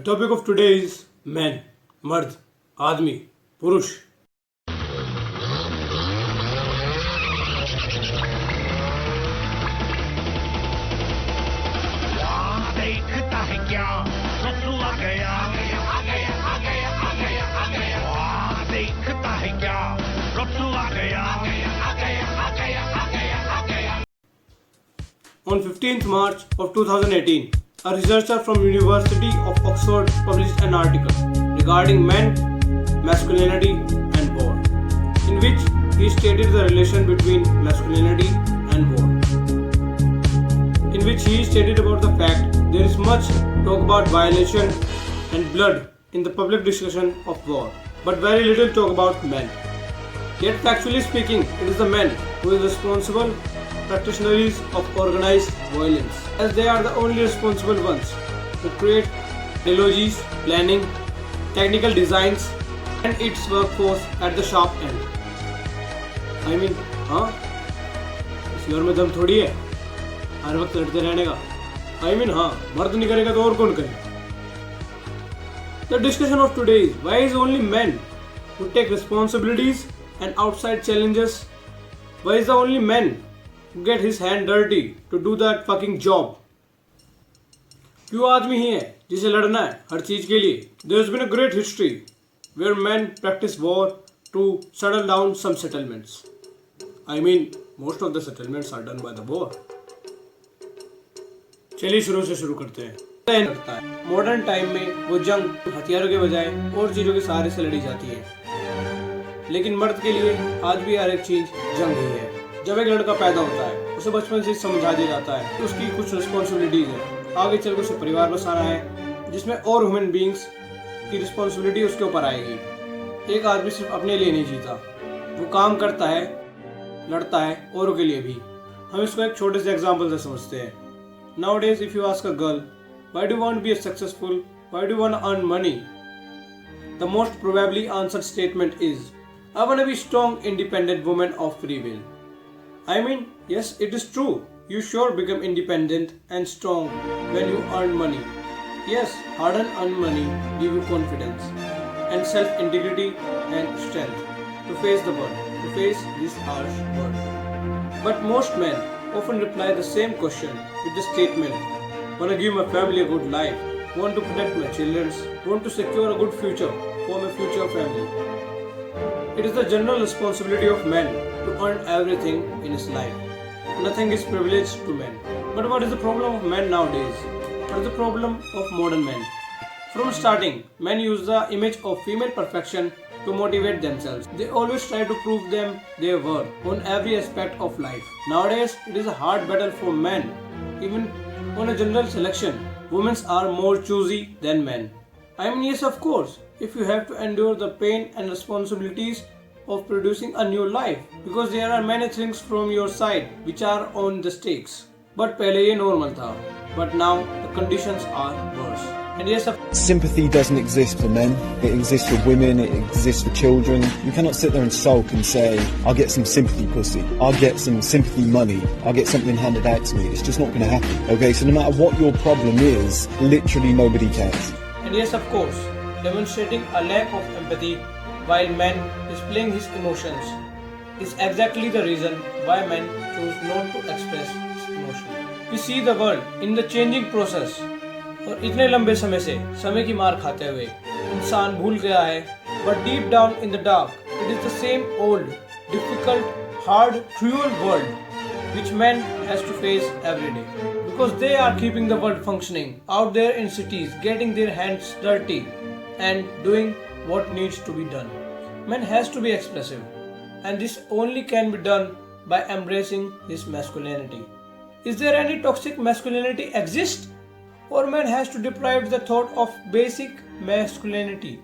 topic of today is men, mard, आदमी, पुरुष. देखता है क्या रसूला गया आ गया आ गया आ गया आ गया वाह देखता है क्या रसूला गया आ गया आ गया आ गया आ गया आ गया. On 15th March of 2018, a researcher from University of Oxford published an article regarding men, masculinity and war, in which he stated the relation between masculinity and war. In which he stated about the fact there is much talk about violation and blood in the public discussion of war, but very little talk about men. Yet factually speaking, it is the men who is responsible practitioners of organized violence, as they are the only responsible ones who create ideologies, planning, technical designs and its workforce at the sharp end. I mean, हाँ? इस घर में दम थोड़ी है हर वक्त लड़ते रहने का. I mean, हाँ, मर्द नहीं करेगा तो और कौन करेगा? The discussion of today is why is only men who take responsibilities and outside challenges? Why is the only men who get his hand dirty to do that fucking job? क्यों आदमी ही है जिसे लड़ना है हर चीज के लिए? There has been a great history where men practice war to settle down some settlements. I mean, most of the settlements are done by the war. चलिए शुरू से शुरू करते हैं. मॉडर्न टाइम में वो जंग हथियारों के बजाय और चीजों के सहारे से लड़ी जाती है, लेकिन मर्द के लिए आज भी हर एक चीज जंग ही है. जब एक लड़का पैदा होता है उसे बचपन से समझा दिया जाता है कि उसकी कुछ रिस्पॉन्सिबिलिटीज है, आगे चलकर उसे परिवार बसाना है जिसमें और ह्यूमन बींग्स की रिस्पॉन्सिबिलिटी उसके ऊपर आएगी. एक आदमी सिर्फ अपने लिए नहीं जीता, वो काम करता है, लड़ता है औरों के लिए भी. हम इसको एक छोटे से एग्जाम्पल से समझते हैं. Nowadays, if you ask a girl, why do you want to be successful? Why do you want to earn money? The most probably answered statement is, I want to be strong, independent woman of free will. I mean, yes, it is true. You sure become independent and strong when you earn money. Yes, hard-earned money give you confidence and self-integrity and strength to face the world, to face this harsh world. But most men often reply the same question with the statement, want to give my family a good life, want to protect my children, want to secure a good future for my future family. It is the general responsibility of men to earn everything in his life. Nothing is privileged to men. But what is the problem of men nowadays? What is the problem of modern men? From starting, men use the image of female perfection to motivate themselves. They always try to prove them their worth on every aspect of life. Nowadays, it is a hard battle for men. Even on a general selection, women are more choosy than men. I mean, yes, of course, if you have to endure the pain and responsibilities of producing a new life, because there are many things from your side which are on the stakes. But पहले ये normal था. But now the conditions are worse. And yes, sympathy doesn't exist for men. It exists for women, it exists for children. You cannot sit there and sulk and say, I'll get some sympathy pussy, I'll get some sympathy money, I'll get something handed out to me. It's just not going to happen. Okay, so no matter what your problem is, literally nobody cares. And yes, of course, demonstrating a lack of empathy while men displaying his emotions is exactly the reason why men choose not to express his emotion. We see the world in the changing process. और इतने लंबे समय से समय की मार खाते हुए इंसान भूल गया है, but deep down in the dark, it is the same old, difficult, hard, cruel world which man has to face every day. Because they are keeping the world functioning out there in cities, getting their hands dirty and doing what needs to be done. Man has to be expressive, and this only can be done by embracing his masculinity. Is there any toxic masculinity exist? Or man has to deprive the thought of basic masculinity?